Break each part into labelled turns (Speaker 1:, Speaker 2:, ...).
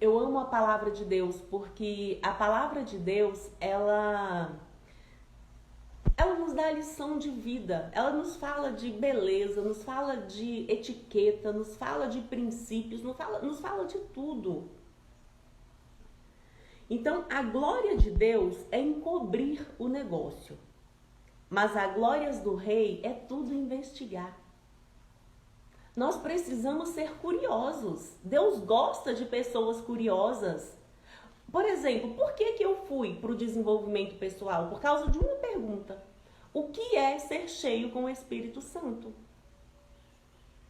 Speaker 1: Eu amo a palavra de Deus porque a palavra de Deus, ela nos dá a lição de vida. Ela nos fala de beleza, nos fala de etiqueta, nos fala de princípios, nos fala de tudo. Então, a glória de Deus é encobrir o negócio. Mas a glória do rei é tudo investigar. Nós precisamos ser curiosos. Deus gosta de pessoas curiosas. Por exemplo, por que eu fui para o desenvolvimento pessoal? Por causa de uma pergunta. O que é ser cheio com o Espírito Santo?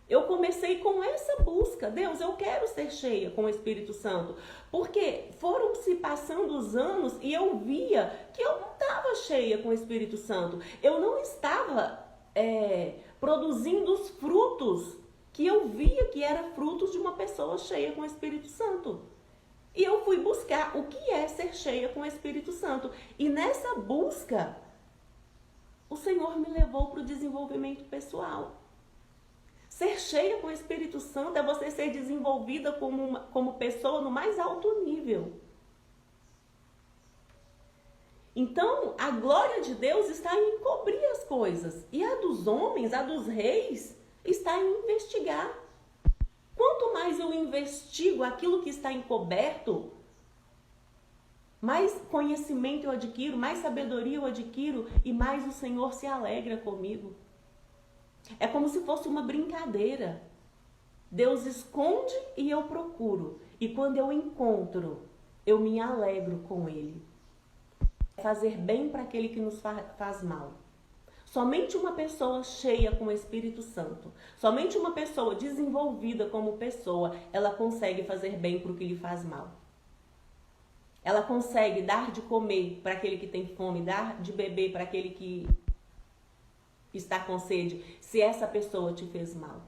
Speaker 1: Eu comecei com essa busca. Deus, eu quero ser cheia com o Espírito Santo. Porque foram se passando os anos e eu via que eu não estava cheia com o Espírito Santo. Eu não estava produzindo os frutos que eu via que eram frutos de uma pessoa cheia com o Espírito Santo. E eu fui buscar o que é ser cheia com o Espírito Santo. E nessa busca, o Senhor me levou para o desenvolvimento pessoal. Ser cheia com o Espírito Santo é você ser desenvolvida como pessoa no mais alto nível. Então, a glória de Deus está em encobrir as coisas. E a dos homens, a dos reis, está em investigar. Quanto mais eu investigo aquilo que está encoberto, mais conhecimento eu adquiro, mais sabedoria eu adquiro e mais o Senhor se alegra comigo. É como se fosse uma brincadeira. Deus esconde e eu procuro. E quando eu encontro, eu me alegro com Ele. Fazer bem para aquele que nos faz mal. Somente uma pessoa cheia com o Espírito Santo, somente uma pessoa desenvolvida como pessoa, ela consegue fazer bem para o que lhe faz mal. Ela consegue dar de comer para aquele que tem fome, dar de beber para aquele que está com sede, se essa pessoa te fez mal.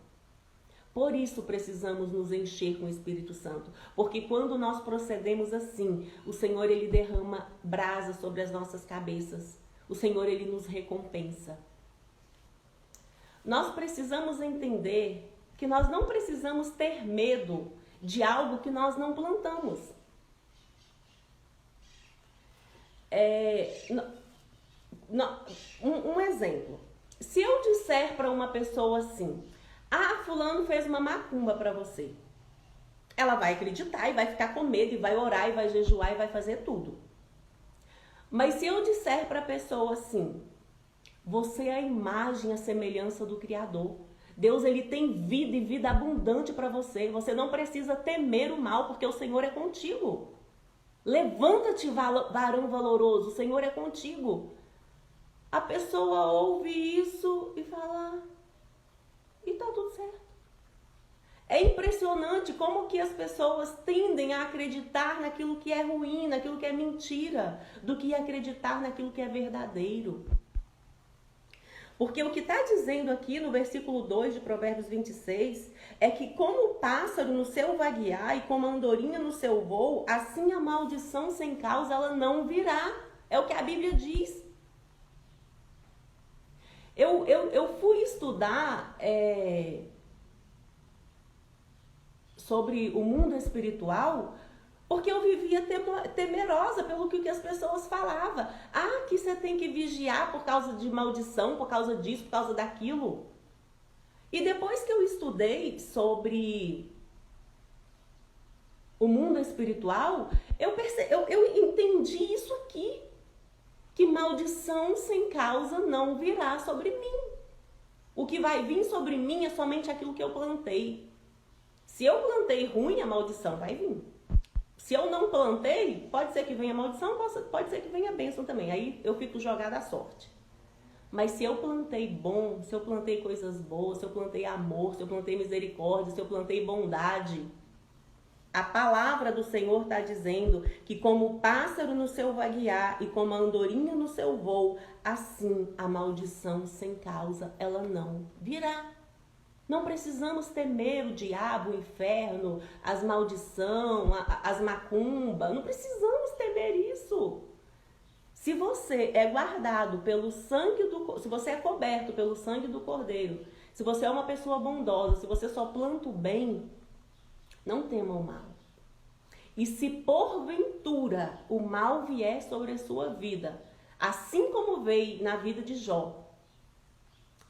Speaker 1: Por isso precisamos nos encher com o Espírito Santo, porque quando nós procedemos assim, o Senhor ele derrama brasa sobre as nossas cabeças. O Senhor ele nos recompensa. Nós precisamos entender que nós não precisamos ter medo de algo que nós não plantamos. Um exemplo. Se eu disser para uma pessoa assim, fulano fez uma macumba para você. Ela vai acreditar e vai ficar com medo e vai orar e vai jejuar e vai fazer tudo. Mas se eu disser para a pessoa assim, você é a imagem, a semelhança do Criador. Deus ele tem vida e vida abundante para você. Você não precisa temer o mal porque o Senhor é contigo. Levanta-te, varão valoroso, o Senhor é contigo. A pessoa ouve isso e fala, e tá tudo certo. É impressionante como que as pessoas tendem a acreditar naquilo que é ruim, naquilo que é mentira, do que acreditar naquilo que é verdadeiro. Porque o que está dizendo aqui no versículo 2 de Provérbios 26 é que como o pássaro no seu vaguear e como a andorinha no seu voo, assim a maldição sem causa ela não virá. É o que a Bíblia diz. Eu fui estudar sobre o mundo espiritual porque eu vivia temerosa pelo que as pessoas falavam. Que você tem que vigiar por causa de maldição, por causa disso, por causa daquilo. E depois que eu estudei sobre o mundo espiritual, eu entendi isso aqui. Que maldição sem causa não virá sobre mim. O que vai vir sobre mim é somente aquilo que eu plantei. Se eu plantei ruim, a maldição vai vir. Se eu não plantei, pode ser que venha maldição, pode ser que venha bênção também. Aí eu fico jogada à sorte. Mas se eu plantei bom, se eu plantei coisas boas, se eu plantei amor, se eu plantei misericórdia, se eu plantei bondade, a palavra do Senhor está dizendo que como o pássaro no seu vaguear e como a andorinha no seu voo, assim a maldição sem causa ela não virá. Não precisamos temer o diabo, o inferno, as maldições, as macumbas. Não precisamos temer isso. Se você é guardado pelo sangue se você é coberto pelo sangue do Cordeiro, se você é uma pessoa bondosa, se você só planta o bem, não tema o mal. E se porventura o mal vier sobre a sua vida, assim como veio na vida de Jó,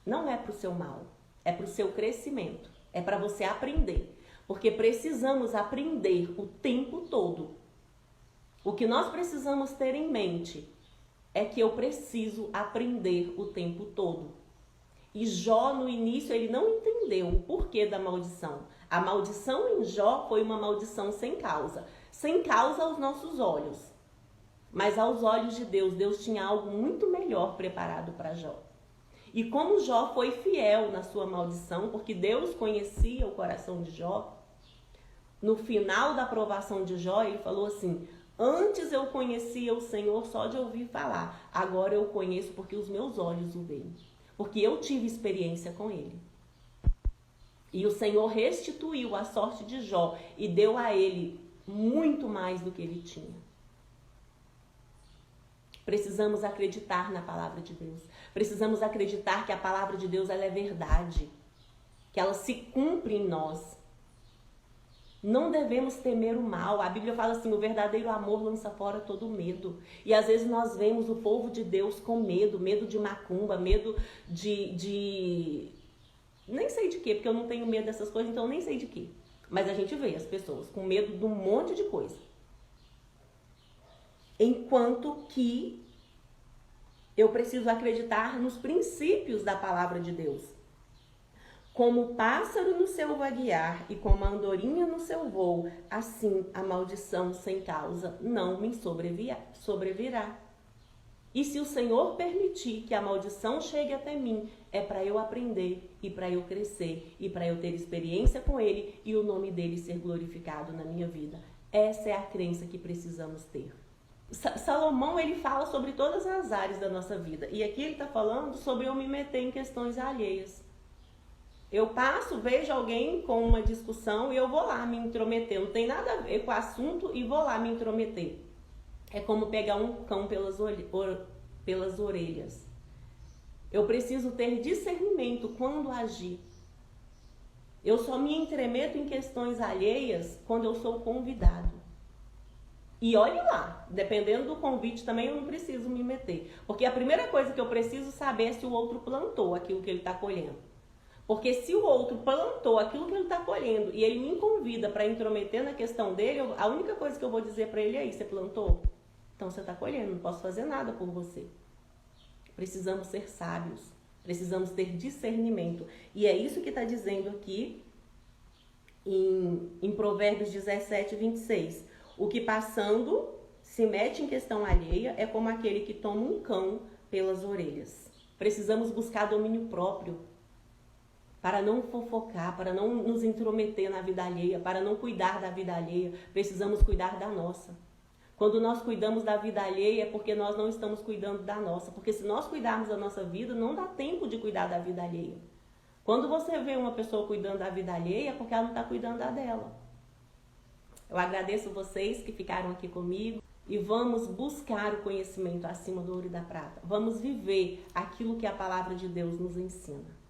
Speaker 1: não é para o seu mal, é para o seu crescimento, é para você aprender. Porque precisamos aprender o tempo todo. O que nós precisamos ter em mente é que eu preciso aprender o tempo todo. E Jó, no início, ele não entendeu o porquê da maldição. A maldição em Jó foi uma maldição sem causa. Sem causa aos nossos olhos. Mas aos olhos de Deus, Deus tinha algo muito melhor preparado para Jó. E como Jó foi fiel na sua maldição, porque Deus conhecia o coração de Jó, no final da provação de Jó, ele falou assim: antes eu conhecia o Senhor só de ouvir falar, agora eu conheço porque os meus olhos o veem, porque eu tive experiência com ele. E o Senhor restituiu a sorte de Jó e deu a ele muito mais do que ele tinha. Precisamos acreditar na palavra de Deus. Precisamos acreditar que a palavra de Deus ela é verdade, que ela se cumpre em nós. Não devemos temer o mal. A Bíblia fala assim: o verdadeiro amor lança fora todo medo. E às vezes nós vemos o povo de Deus com medo, medo de macumba, medo de... nem sei de quê, porque eu não tenho medo dessas coisas, então eu nem sei de quê. Mas a gente vê as pessoas com medo de um monte de coisa. Enquanto que eu preciso acreditar nos princípios da palavra de Deus. Como o pássaro no seu vaguear e como a andorinha no seu voo, assim a maldição sem causa não me sobrevirá. E se o Senhor permitir que a maldição chegue até mim, é para eu aprender e para eu crescer e para eu ter experiência com Ele e o nome dele ser glorificado na minha vida. Essa é a crença que precisamos ter. Salomão, ele fala sobre todas as áreas da nossa vida. E aqui ele está falando sobre eu me meter em questões alheias. Eu passo, vejo alguém com uma discussão e eu vou lá me intrometer. Não tem nada a ver com o assunto e vou lá me intrometer. É como pegar um cão pelas orelhas. Eu preciso ter discernimento quando agir. Eu só me entremeto em questões alheias quando eu sou convidado. E olhe lá, dependendo do convite também eu não preciso me meter. Porque a primeira coisa que eu preciso saber é se o outro plantou aquilo que ele está colhendo. Porque se o outro plantou aquilo que ele está colhendo e ele me convida para intrometer na questão dele, a única coisa que eu vou dizer para ele é: você plantou? Então você está colhendo, não posso fazer nada por você. Precisamos ser sábios, precisamos ter discernimento. E é isso que está dizendo aqui em Provérbios 17, 26. O que passando se mete em questão alheia é como aquele que toma um cão pelas orelhas. Precisamos buscar domínio próprio para não fofocar, para não nos intrometer na vida alheia, para não cuidar da vida alheia. Precisamos cuidar da nossa. Quando nós cuidamos da vida alheia é porque nós não estamos cuidando da nossa. Porque se nós cuidarmos da nossa vida, não dá tempo de cuidar da vida alheia. Quando você vê uma pessoa cuidando da vida alheia, é porque ela não está cuidando da dela. Eu agradeço vocês que ficaram aqui comigo e vamos buscar o conhecimento acima do ouro e da prata. Vamos viver aquilo que a palavra de Deus nos ensina.